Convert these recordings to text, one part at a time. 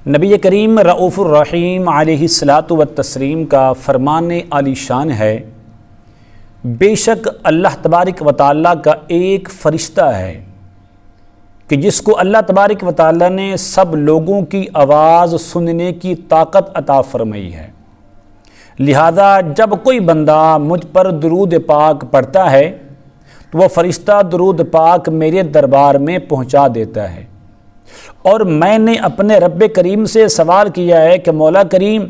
نبی کریم رؤوف الرحیم علیہ الصلاۃ والتسلیم کا فرمان عالی شان ہے، بے شک اللہ تبارک و تعالیٰ کا ایک فرشتہ ہے کہ جس کو اللہ تبارک و تعالیٰ نے سب لوگوں کی آواز سننے کی طاقت عطا فرمائی ہے۔ لہذا جب کوئی بندہ مجھ پر درود پاک پڑھتا ہے تو وہ فرشتہ درود پاک میرے دربار میں پہنچا دیتا ہے، اور میں نے اپنے رب کریم سے سوال کیا ہے کہ مولا کریم،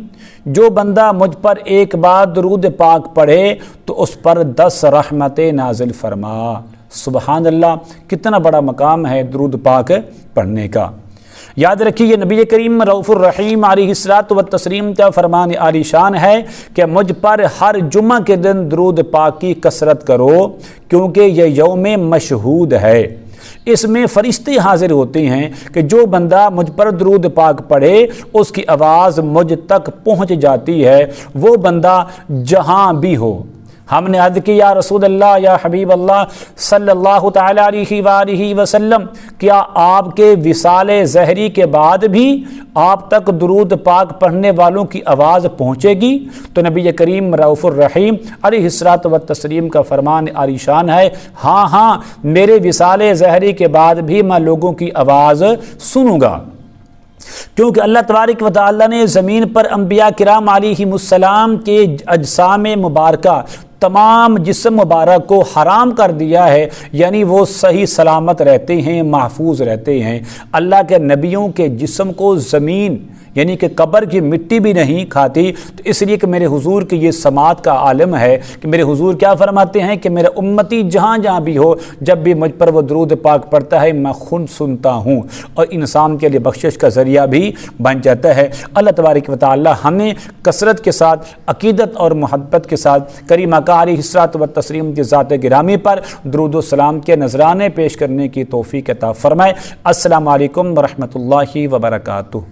جو بندہ مجھ پر ایک بار درود پاک پڑھے تو اس پر 10 رحمتیں نازل فرما۔ سبحان اللہ، کتنا بڑا مقام ہے درود پاک پڑھنے کا۔ یاد رکھیے، نبی کریم رؤوف الرحیم علیہ الصلاۃ والتسلیم کا فرمان عالی شان ہے کہ مجھ پر ہر جمعہ کے دن درود پاک کی کثرت کرو، کیونکہ یہ یوم مشہود ہے۔ اس میں فرشتے حاضر ہوتے ہیں کہ جو بندہ مجھ پر درود پاک پڑھے اس کی آواز مجھ تک پہنچ جاتی ہے، وہ بندہ جہاں بھی ہو۔ ہم نے عرض کی، یا رسول اللہ، یا حبیب اللہ صلی اللہ تعالی علیہ وآلہ وسلم، کیا آپ کے وصال ظہری کے بعد بھی آپ تک درود پاک پڑھنے والوں کی آواز پہنچے گی؟ تو نبی کریم رؤوف الرحیم علیہ الصلاۃ والتسلیم کا فرمان عالی شان ہے، ہاں میرے وصال ظہری کے بعد بھی میں لوگوں کی آواز سنوں گا، کیونکہ اللہ تبارک و تعالیٰ نے زمین پر انبیاء کرام علیہم السلام کے اجسام مبارکہ، تمام جسم مبارک کو حرام کر دیا ہے، یعنی وہ صحیح سلامت رہتے ہیں، محفوظ رہتے ہیں۔ اللہ کے نبیوں کے جسم کو زمین یعنی کہ قبر کی مٹی بھی نہیں کھاتی، تو اس لیے کہ میرے حضور کی یہ سماعت کا عالم ہے کہ میرے حضور کیا فرماتے ہیں کہ میرا امتی جہاں جہاں بھی ہو، جب بھی مجھ پر وہ درود پاک پڑھتا ہے میں خود سنتا ہوں، اور انسان کے لیے بخشش کا ذریعہ بھی بن جاتا ہے۔ اللہ تبارک و تعالی ہمیں کثرت کے ساتھ، عقیدت اور محبت کے ساتھ کریم آقا علیہ الصلوۃ والتسلیم کی ذات گرامی پر درود و سلام کے نذرانے پیش کرنے کی توفیق عطا فرمائے۔ السلام علیکم ورحمۃ اللہ وبرکاتہ۔